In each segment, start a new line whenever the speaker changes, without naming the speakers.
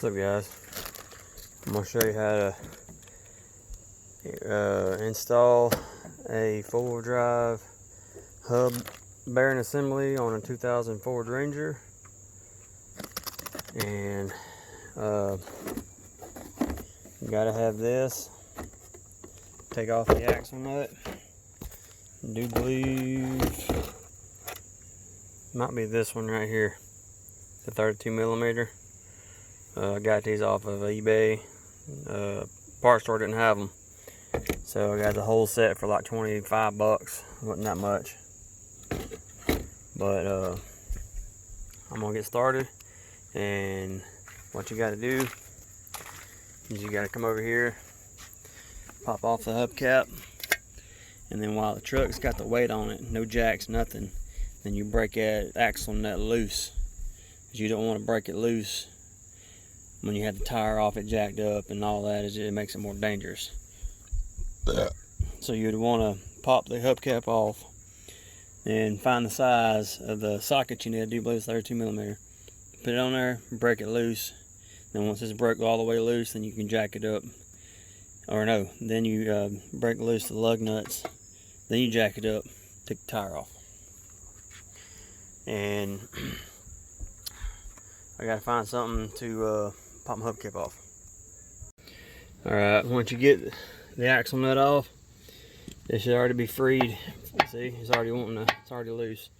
What's up, guys? I'm going to show you how to install a four-wheel drive hub bearing assembly on a 2000 Ford Ranger. And you got to have this. Take off the axle nut. I do believe might be this one right here, the 32mm. I got these off of eBay. Parts store didn't have them, so I got the whole set for like 25 bucks. Wasn't that much, but I'm gonna get started. And what you got to do is you got to come over here, pop off the hubcap, and then while the truck's got the weight on it, no jacks, nothing, then you break that axle nut loose, because you don't want to break it loose when you have the tire off it jacked up and all that. It makes it more dangerous. So you'd want to pop the hubcap off and find the size of the socket you need. I do believe it's 32mm. Put it on there, break it loose. Then once it's broke all the way loose, then you can jack it up. Or no, then you break loose the lug nuts. Then you jack it up, take the tire off. And I gotta find something to pop my hubcap off. Alright, once you get the axle nut off, it should already be freed. See, it's already loose.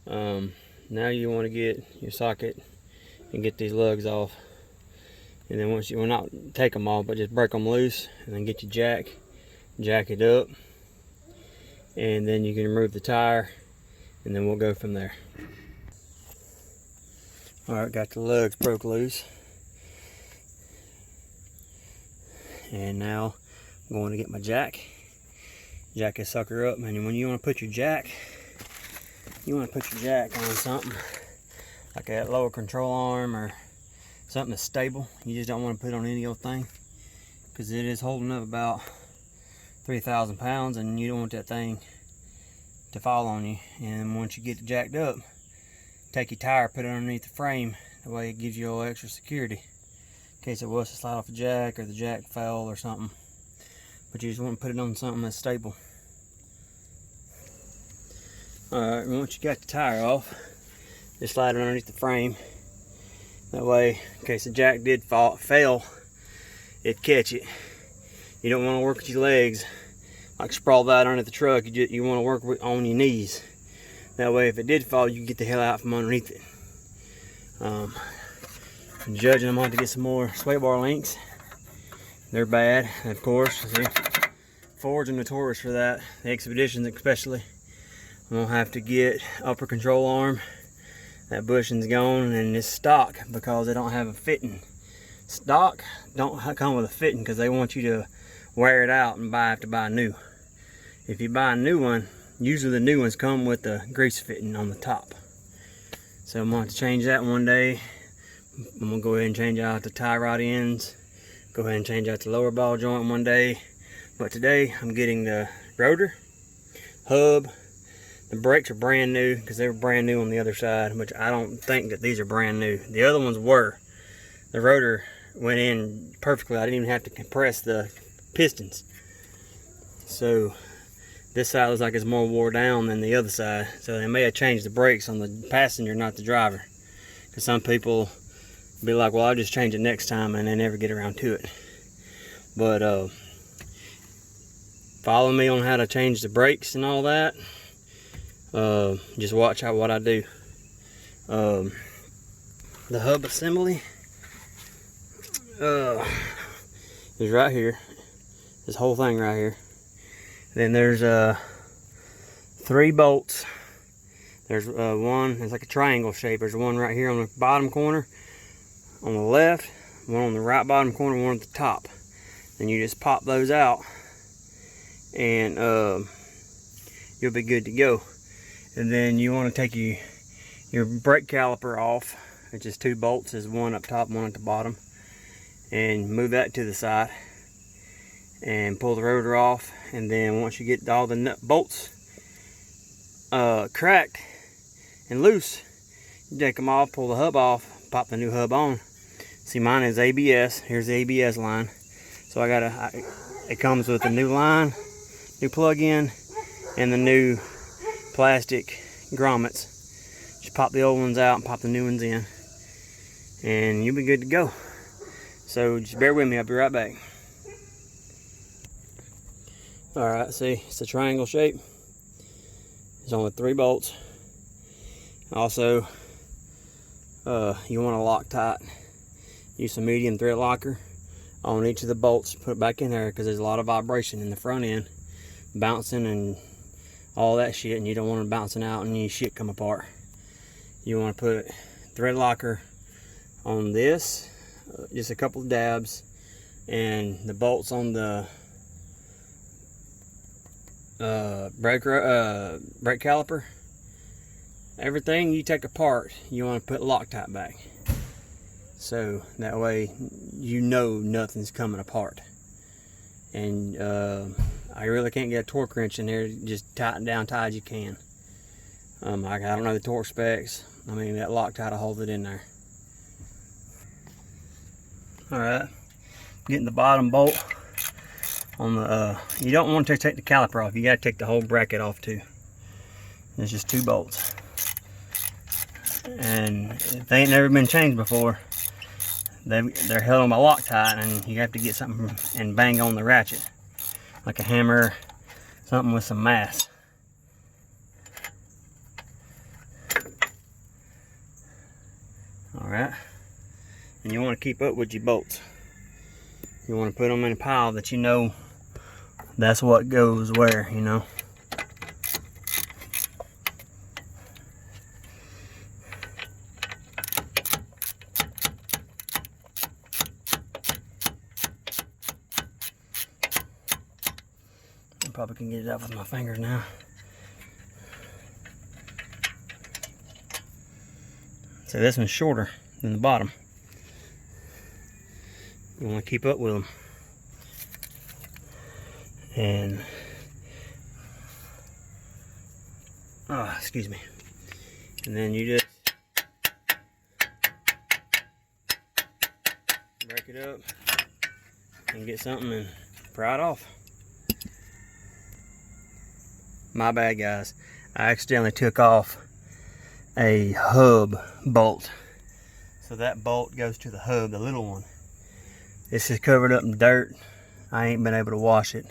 Now you want to get your socket and get these lugs off. And then once you, well, not take them off, but just break them loose, and then get your jack it up, and then you can remove the tire, and then we'll go from there. Alright, got the lugs broke loose. And now I'm going to get my jack this sucker up. And when you want to put your jack, on something like that lower control arm or something that's stable. You just don't want to put it on any old thing, because it is holding up about 3,000 pounds, and you don't want that thing to fall on you. And once you get it jacked up, take your tire, put it underneath the frame. That way it gives you a little extra security in case it was to slide off a jack, or the jack fell or something. But you just want to put it on something that's stable. Alright, once you got the tire off, just slide it underneath the frame. That way, in case the jack did fail, it'd catch it. You don't want to work with your legs like sprawled out under the truck. You want to work on your knees. That way, if it did fall, you can get the hell out from underneath it. I'm judging, I'm going to get some more sway bar links. They're bad, of course. See, Fords are notorious for that. The Expeditions especially. I'm going to have to get upper control arm. That bushing's gone, and it's stock because they don't have a fitting. Stock don't come with a fitting because they want you to wear it out and have to buy new. If you buy a new one, usually the new ones come with the grease fitting on the top. So I'm going to change that one day. I'm going to go ahead and change out the tie rod ends. Go ahead and change out the lower ball joint one day. But today I'm getting the rotor, hub. The brakes are brand new because they were brand new on the other side, which I don't think that these are brand new. The other ones were. The rotor went in perfectly. I didn't even have to compress the pistons. So this side looks like it's more wore down than the other side. So they may have changed the brakes on the passenger, not the driver. Because some people be like, well, I'll just change it next time, and they never get around to it. But follow me on how to change the brakes and all that. Just watch out what I do. The hub assembly is right here. This whole thing right here. Then there's 3 bolts. There's one, it's like a triangle shape. There's one right here on the bottom corner, on the left, one on the right bottom corner, one at the top. And you just pop those out, and you'll be good to go. And then you want to take your brake caliper off, which is 2 bolts. There's one up top, one at the bottom, and move that to the side and pull the rotor off. And then once you get all the nut bolts cracked and loose, you take them off, pull the hub off, pop the new hub on, See, mine is ABS. Here's the ABS line. So it comes with a new line, new plug-in, and the new plastic grommets. Just pop the old ones out and pop the new ones in, and you'll be good to go. So just bear with me, I'll be right back. Alright, see, it's a triangle shape. It's only 3 bolts. Also, you want to Loctite. Use some medium thread locker on each of the bolts. Put it back in there because there's a lot of vibration in the front end, bouncing and all that shit, and you don't want it bouncing out and your shit come apart. You want to put thread locker on this, just a couple of dabs, and the bolts on the brake caliper. Everything you take apart, you want to put Loctite back, so that way you know nothing's coming apart. And I really can't get a torque wrench in there. Just tighten down tight as you can. I don't know the torque specs. I mean, that Loctite will hold it in there. Alright, getting the bottom bolt on the you don't want to take the caliper off. You got to take the whole bracket off too. There's just 2 bolts, and if they ain't never been changed before, they're held on by Loctite, and you have to get something and bang on the ratchet, like a hammer, something with some mass. Alright, and you want to keep up with your bolts. You want to put them in a pile that you know that's what goes where, you know. I probably can get it out with my fingers now. So this one's shorter than the bottom. You want to keep up with them. And excuse me. And then you just break it up and get something and pry it off. My bad, guys. I accidentally took off a hub bolt. So that bolt goes to the hub, the little one. This is covered up in dirt. I ain't been able to wash it.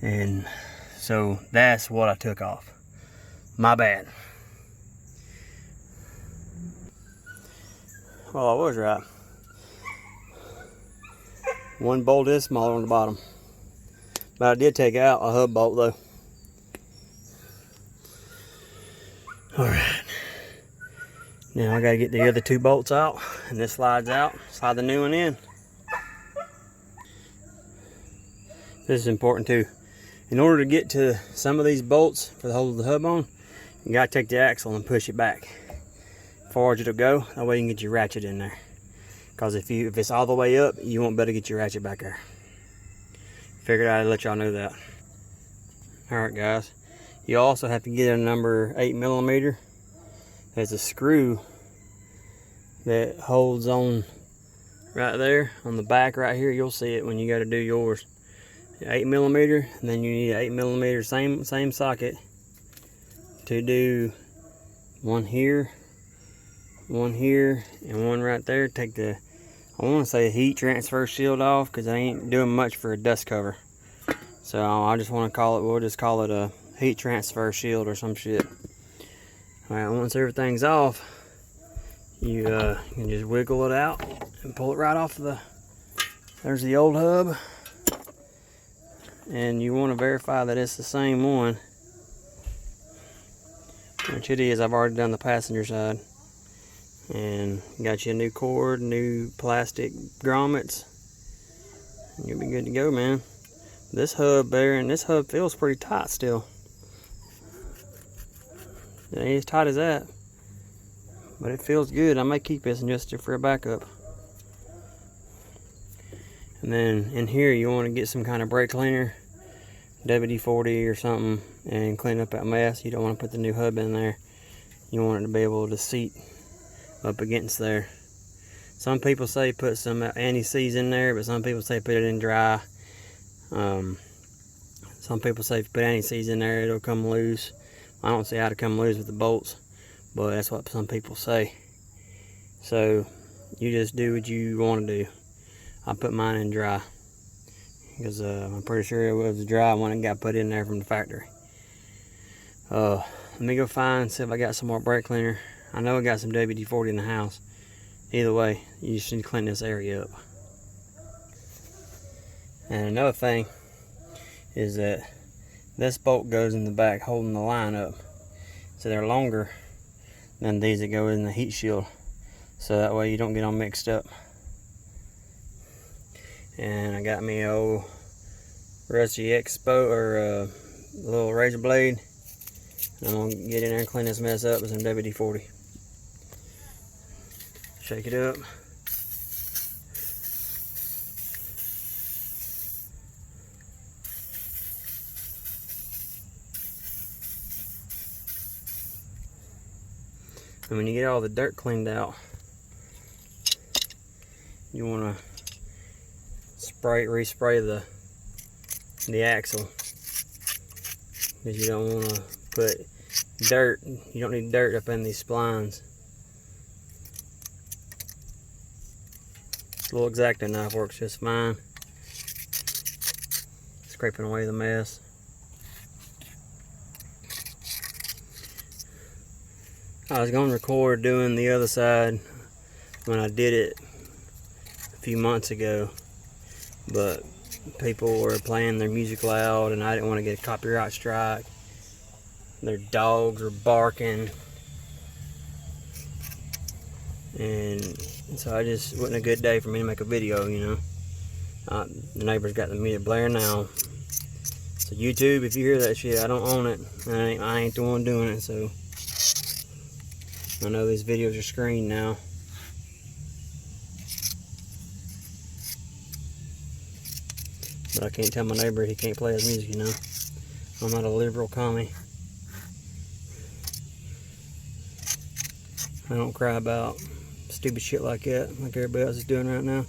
And so that's what I took off. My bad. Well, I was right. One bolt is smaller on the bottom. But I did take out a hub bolt though. Alright. Now I gotta get the other 2 bolts out, and this slides out. Slide the new one in. This is important too. In order to get to some of these bolts for the hold of the hub on, you gotta take the axle and push it back. As far as it'll go, that way you can get your ratchet in there. Because if it's all the way up, you won't better get your ratchet back there. Figured I'd let y'all know that. Alright guys, you also have to get a number 8mm. There's a screw that holds on right there on the back right here. You'll see it when you got to do yours. 8mm, and then you need an 8mm same socket to do one here, and one right there. Take the, I want to say, heat transfer shield off, because I ain't doing much for a dust cover. So I just want to call it, we'll just call it a heat transfer shield or some shit. Alright, once everything's off, you can just wiggle it out and pull it right off of the, there's the old hub. And you want to verify that it's the same one, which it is. I've already done the passenger side. And got you a new cord, new plastic grommets. You'll be good to go, man. This hub bearing, this hub feels pretty tight still. It ain't as tight as that, but it feels good. I may keep this just for a backup. And then in here you want to get some kind of brake cleaner, WD-40 or something, and clean up that mess. You don't want to put the new hub in there. You want it to be able to seat up against there. Some people say put some anti-seize in there, but some people say put it in dry. Some people say if you put anti-seize in there, it'll come loose. I don't see how to come loose with the bolts, but that's what some people say. So you just do what you want to do. I put mine in dry because I'm pretty sure it was dry when it got put in there from the factory. Let me go see if I got some more brake cleaner. I know I got some WD-40 in the house. Either way, you just need to clean this area up. And another thing is that this bolt goes in the back holding the line up. So they're longer than these that go in the heat shield. So that way you don't get them mixed up. And I got me a old rusty Expo or little razor blade. I'm gonna get in there and clean this mess up with some WD-40. Shake it up. And when you get all the dirt cleaned out, you want to respray the axle, because you don't want to put dirt. You don't need dirt up in these splines. This little X-Acto knife works just fine, scraping away the mess. I was going to record doing the other side when I did it a few months ago, but people were playing their music loud and I didn't want to get a copyright strike. Their dogs were barking, and so it just wasn't a good day for me to make a video, you know. The neighbors got the music blaring now. So YouTube, if you hear that shit, I don't own it. I ain't the one doing it, so I know these videos are screened now. But I can't tell my neighbor he can't play his music, you know. I'm not a liberal commie. I don't cry about stupid shit like that, like everybody else is doing right now.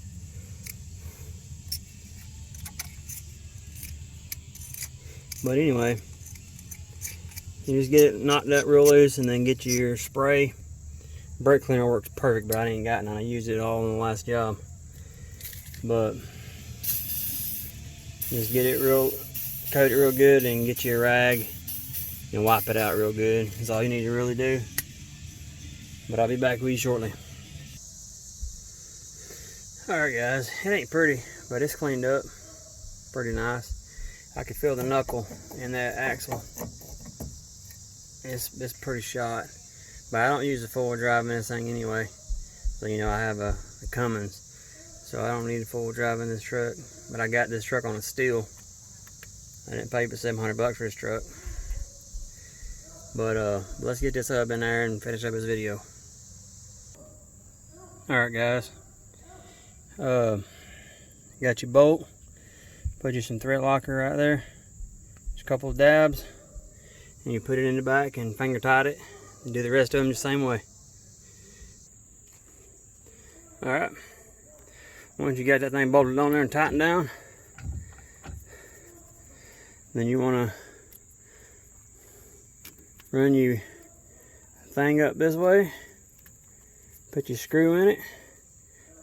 But anyway, you just get it knocked up real loose and then get your spray. Brake cleaner works perfect, but I ain't got none. I used it all in the last job. But just get it coat it real good and get you a rag and wipe it out real good. That's all you need to really do. But I'll be back with you shortly. Alright guys, it ain't pretty, but it's cleaned up pretty nice. I can feel the knuckle in that axle. It's pretty shot. But I don't use a four-wheel drive in this thing anyway. So you know I have a Cummins. So I don't need a four-wheel drive in this truck. But I got this truck on a steal. I didn't pay but $700 for this truck. But let's get this hub in there and finish up this video. Alright guys. Got your bolt. Put you some thread locker right there. Just a couple of dabs. And you put it in the back and finger tight it. And do the rest of them the same way. Alright. Once you got that thing bolted on there and tightened down, then you want to run your thing up this way. Put your screw in it.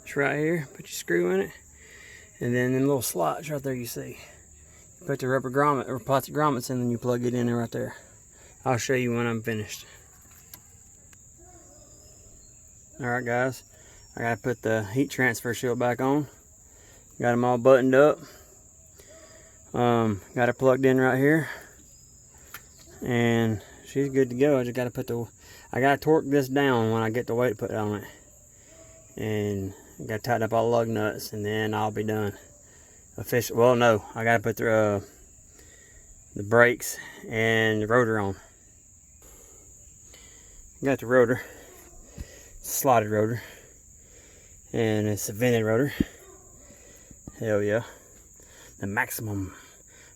It's right here. Put your screw in it. And then in little slots right there you see. You put the rubber grommet or plastic grommets in, and then you plug it in there right there. I'll show you when I'm finished. Alright guys, I gotta put the heat transfer shield back on. Got them all buttoned up. Got it plugged in right here. And she's good to go. I just gotta I gotta torque this down when I get the weight put on it. And I gotta tighten up all the lug nuts, and then I'll be done. Well, no, I gotta put the brakes and the rotor on. Got the rotor, slotted rotor, and it's a vented rotor. Hell yeah, the maximum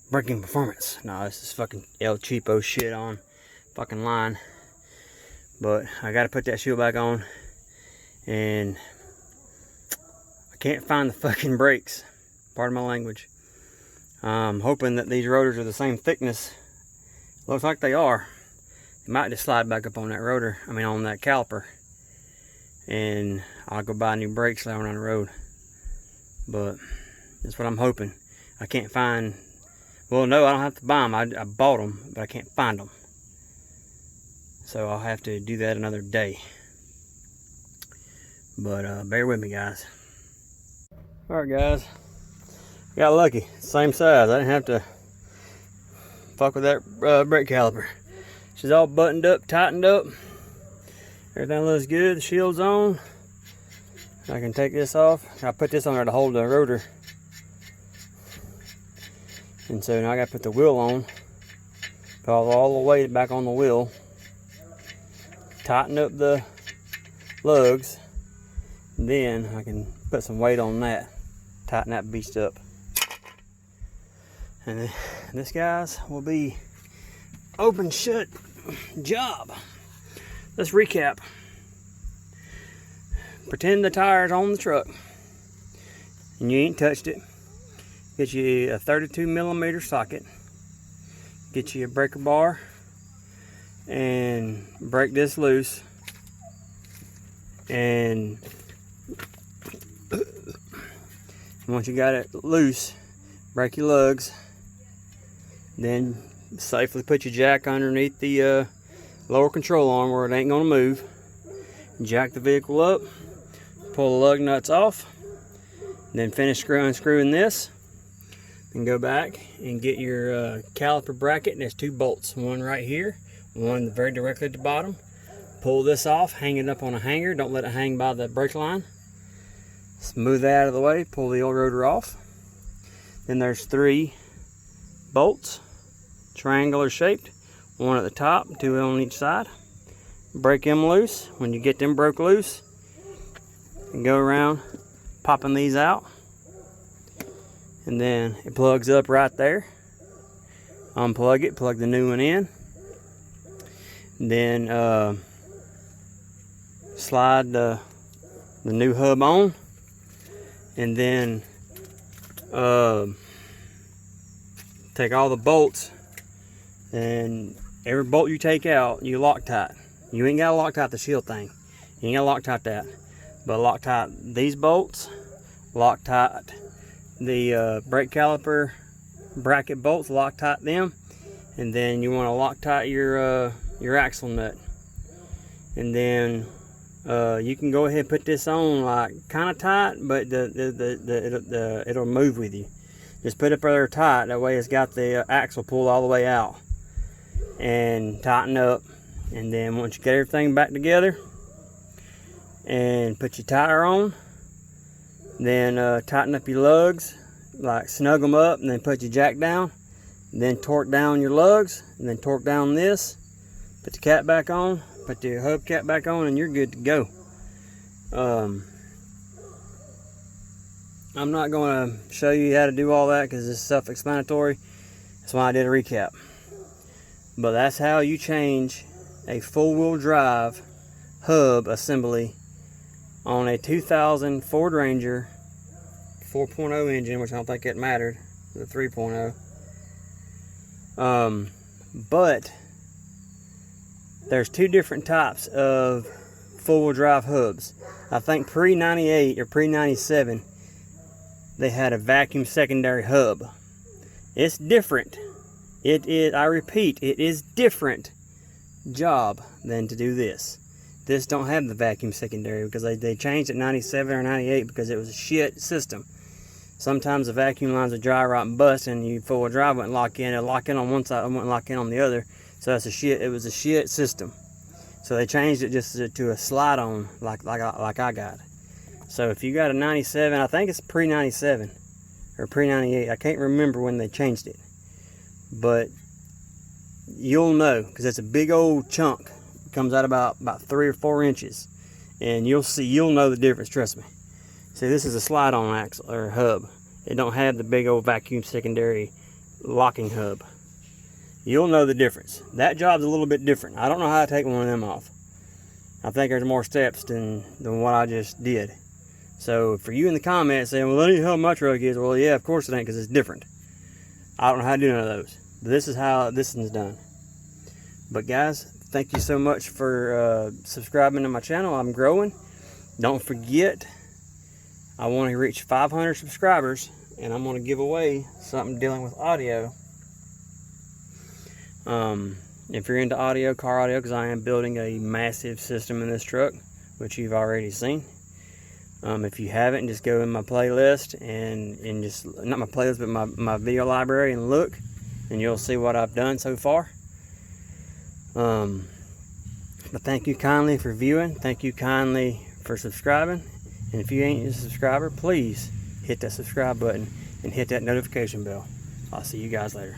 braking performance. No, this is fucking El Cheapo shit on fucking line. But I gotta put that shield back on, and can't find the fucking brakes. Pardon my language. I'm hoping that these rotors are the same thickness. Looks like they are. It might just slide back up on that rotor, on that caliper. And I'll go buy new brakes later on the road. But that's what I'm hoping. I can't find, well, no, I don't have to buy them. I bought them, but I can't find them. So I'll have to do that another day. But bear with me, guys. Alright, guys. Got lucky. Same size. I didn't have to fuck with that brake caliper. She's all buttoned up, tightened up. Everything looks good. The shield's on. I can take this off. I put this on there to hold the rotor. And so now I got to put the wheel on. Put all the weight back on the wheel. Tighten up the lugs. Then I can put some weight on that. Tighten that beast up. And then this, guys, will be open shut job. Let's recap. Pretend the tire's on the truck and you ain't touched it. Get you a 32mm socket. Get you a breaker bar and break this loose. And once you got it loose, break your lugs. Then safely put your jack underneath the lower control arm where it ain't gonna move. Jack the vehicle up, pull the lug nuts off, then finish screwing this. Then go back and get your caliper bracket. And there's 2 bolts, one right here, one very directly at the bottom. Pull this off, hang it up on a hanger. Don't let it hang by the brake line. Smooth that out of the way, pull the old rotor off. Then there's 3 bolts, triangular shaped, one at the top, 2 on each side. Break them loose. When you get them broke loose, and go around popping these out, and then it plugs up right there. Unplug it, plug the new one in, and then slide the new hub on, and then take all the bolts, and every bolt you take out, you Loctite. You ain't gotta Loctite the shield thing. You ain't gotta Loctite that. But Loctite these bolts, Loctite the brake caliper bracket bolts, Loctite them, and then you want to Loctite your axle nut. And then you can go ahead and put this on like kind of tight, but it'll move with you. Just put it there tight, that way it's got the axle pulled all the way out. And tighten up. And then once you get everything back together and put your tire on, then tighten up your lugs, like snug them up, and then put your jack down, and then torque down your lugs, and then torque down this, put the cap back on, put the hub cap back on, and you're good to go. I'm not going to show you how to do all that because it's self-explanatory. That's why I did a recap. But that's how you change a full-wheel drive hub assembly on a 2000 Ford Ranger 4.0 engine, which I don't think it mattered, the 3.0. But there's 2 different types of full-wheel drive hubs. I think pre-98 or pre-97 they had a vacuum secondary hub. It's different. It is, I repeat, it is different job than to do this. This don't have the vacuum secondary because they changed it 97 or 98 because it was a shit system. Sometimes the vacuum lines would dry rot and bust, and you full-wheel drive wouldn't lock in. It'd lock in on one side, it wouldn't lock in on the other. So that's a shit. It was a shit system. So they changed it just to a slide on like I got. So if you got a 97, I think it's pre-97 or pre-98. I can't remember when they changed it, but you'll know because it's a big old chunk. It comes out about 3 or 4 inches, and you'll know the difference. Trust me. See, this is a slide-on axle or hub. It don't have the big old vacuum secondary locking hub. You'll know the difference. That job's a little bit different. I don't know how to take one of them off. I think there's more steps than what I just did. So for you in the comments saying, well, that ain't how my truck is. Well, yeah, of course it ain't, because it's different. I don't know how to do none of those. But this is how this one's done. But guys, thank you so much for subscribing to my channel. I'm growing. Don't forget, I want to reach 500 subscribers, and I'm going to give away something dealing with audio. If you're into audio, car audio, because I am building a massive system in this truck, which you've already seen. If you haven't, just go in my playlist and just, not my playlist, but my video library, and look, and you'll see what I've done so far. But thank you kindly for viewing. Thank you kindly for subscribing. And if you ain't a subscriber, please hit that subscribe button and hit that notification bell. I'll see you guys later.